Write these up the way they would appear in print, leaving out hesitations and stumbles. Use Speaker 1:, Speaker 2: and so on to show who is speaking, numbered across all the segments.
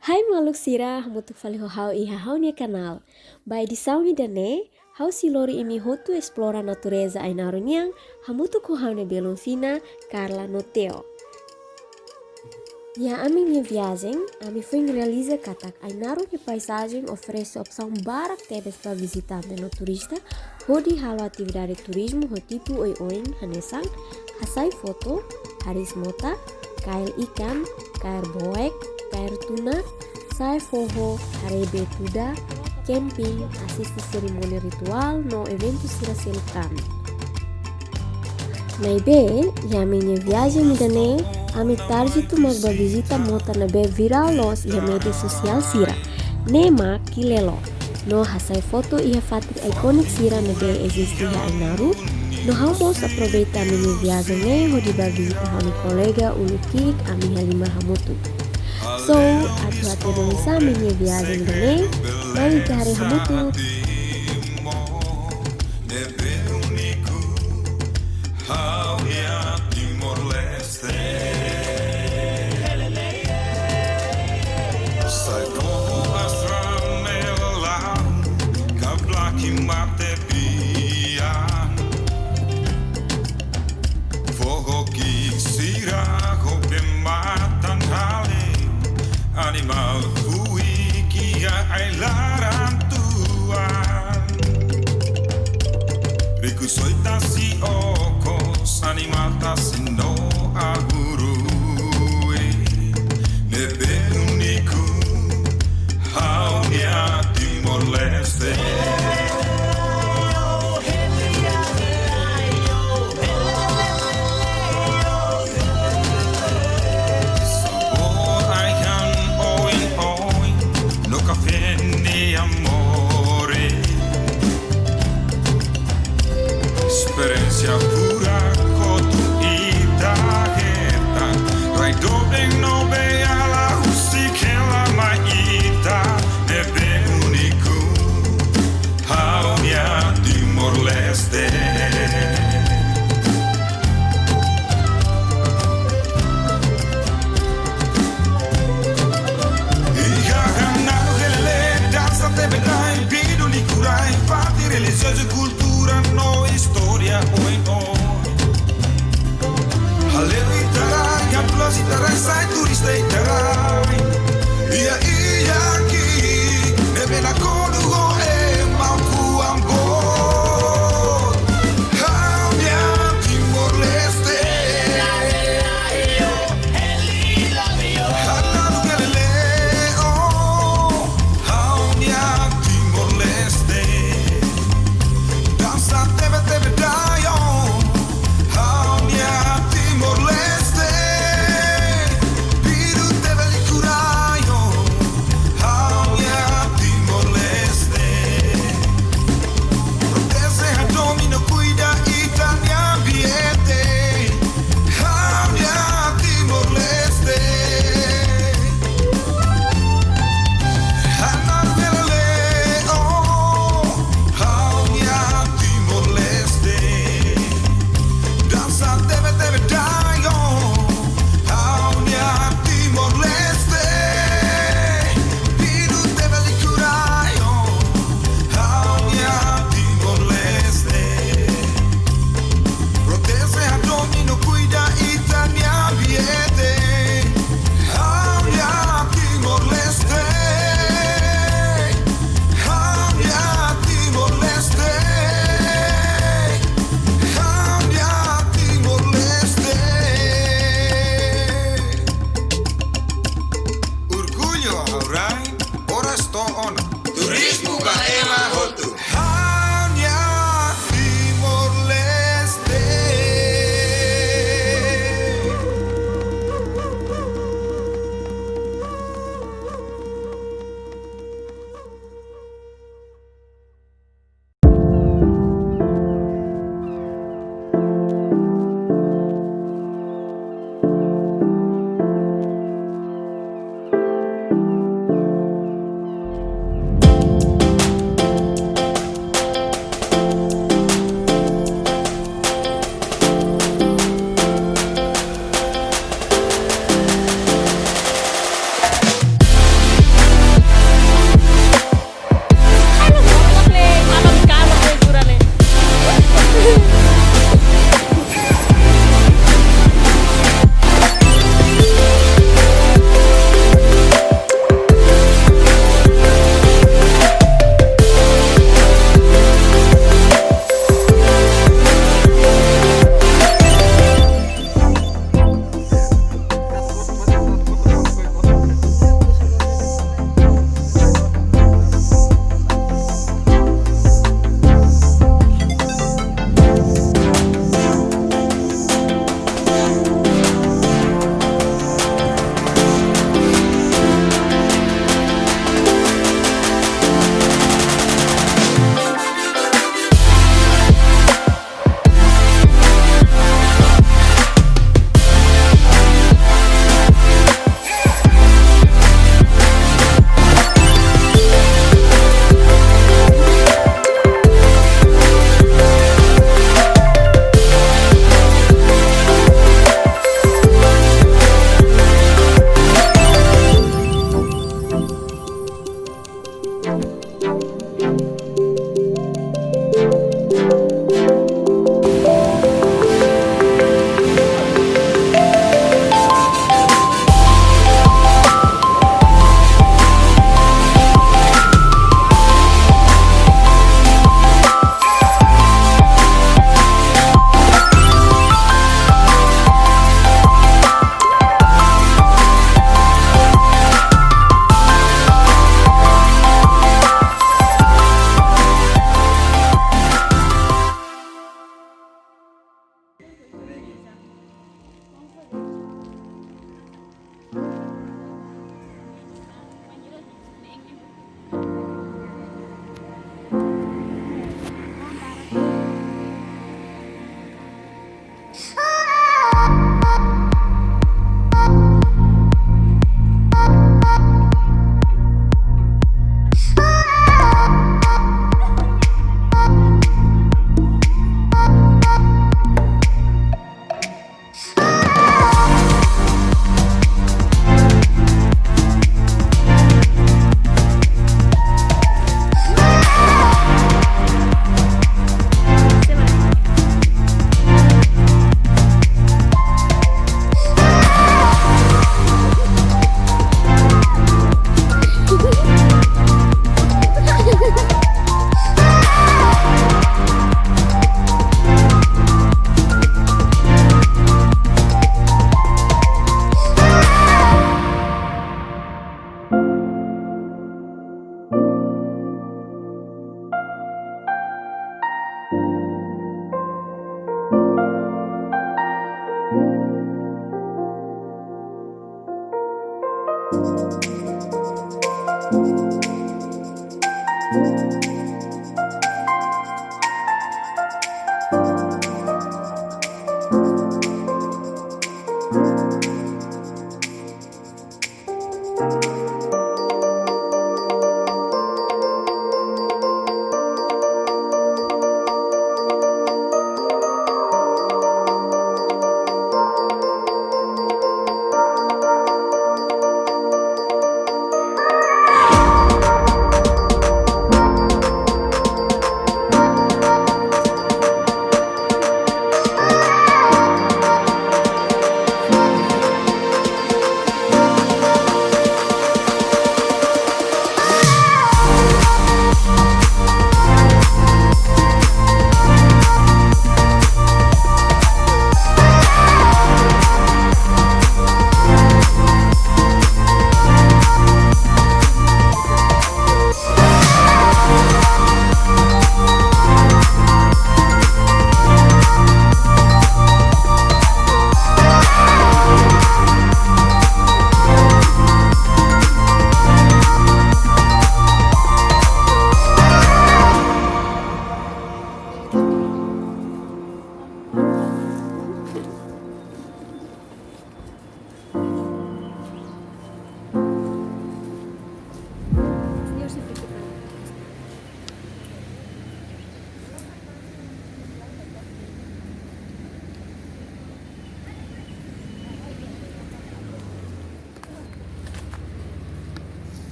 Speaker 1: Hai maluk sira hamutuk fali hau iha haunia kanál. Ba edisaun dane, hau silori imi hotu esplora natureza Ainaro nian hamutuk haunia belun Fina, Carla no teo. Ya ami-nia viajen, ami foin realiza katak Ainaro ni paisajen oferese opsaun baaraak tebes para vizitante no turista, hodi halo atividade turizmu hotipu oi-oin hanesang, hasai foto, haris mota, kail ikan, kair boek, kair tuna, sai foho, harebe tuda, camping, asiste seremoni ritual no evento sira selukan. Naibe, yamenye viagem midane, ami tarde tu magba visita mota na be viral los ia media sosial sira. Nema kilelo. No hasai foto ia fatik ikonik sira na be existe ia Ainaro. No hamos aproveita mini viagem ne hodi ba visita hami kolega ulukik ami halima hamutuk. So, atu-atu Indonesia mini viagem dane, mari cari hamutuk.
Speaker 2: Animal fui que ai laran tua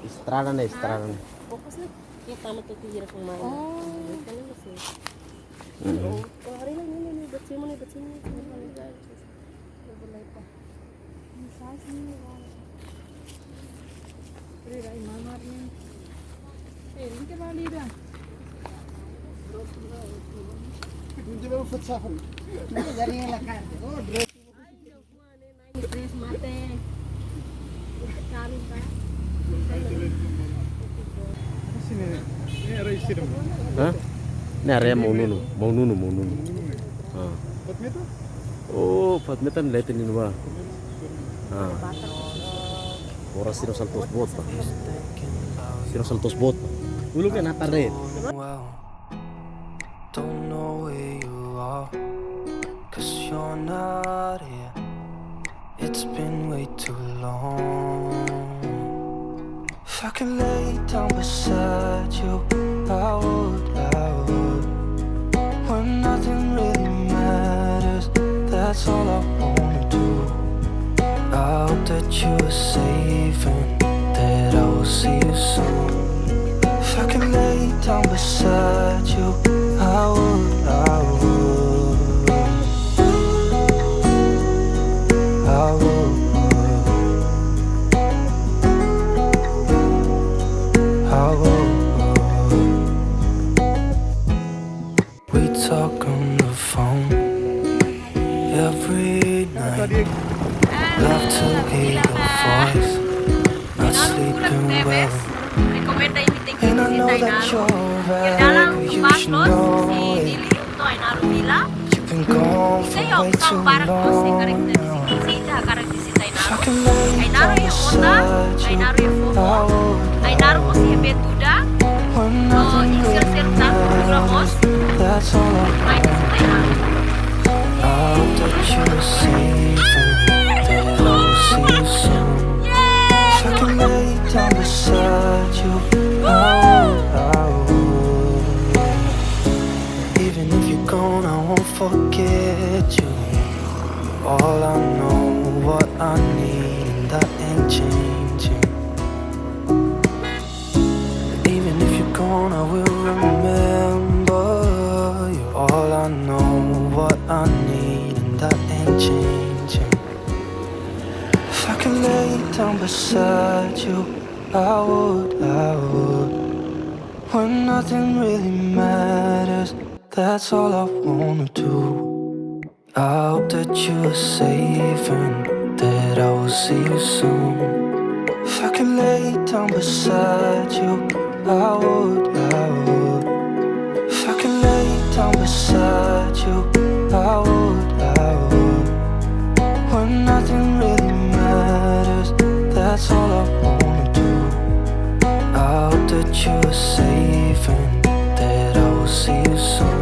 Speaker 2: Estrada na estrada na.
Speaker 1: Fokus nih. Kita matutira kung main.
Speaker 3: Oh.
Speaker 1: Ito lang kasi. Hari lang ini buat sini nih, buat sini. Boleh pa.
Speaker 3: Rira imamar niya. Ini ke bali dah.
Speaker 2: Hindi ba fatsahan?
Speaker 3: Dari lakan. Oh,
Speaker 1: Tres mate. Kami pa.
Speaker 2: Hah? Ini area mau nunu. Ah. Oh, 4 meter lihat ini wah. Ah. Ora siro saltos bot pa. Siro saltos bot. Dulu kan apa red?
Speaker 4: Well, don't know where you are, 'cause you're not here. It's been way too long. If I could lay down beside you, I would. When nothing really matters, that's all I wanna do. I hope that you are safe and that I will see you soon. If I could lay down beside you, I would. We talk on the phone every night. Love to hear your voice. Not sleeping well. And I know that you're right, but you should know it. You've been gone for way too long now. If I can lay down beside you, I would. When nothing really matters, that's all I want. I hope that you're safe and that I will see you soon. If I can lay down beside you, I would. Even if you're gone, I won't forget you. All I know, what I need, and that ain't changing. Even if you're gone, I will remember. You're all I know, what I need, and that ain't changing. If I could lay down beside you, I would. When nothing really matters, that's all I wanna do. I hope that you are safe and that I will see you soon. If I could lay down beside you, I would. If I could that you were safe and that I will see you soon.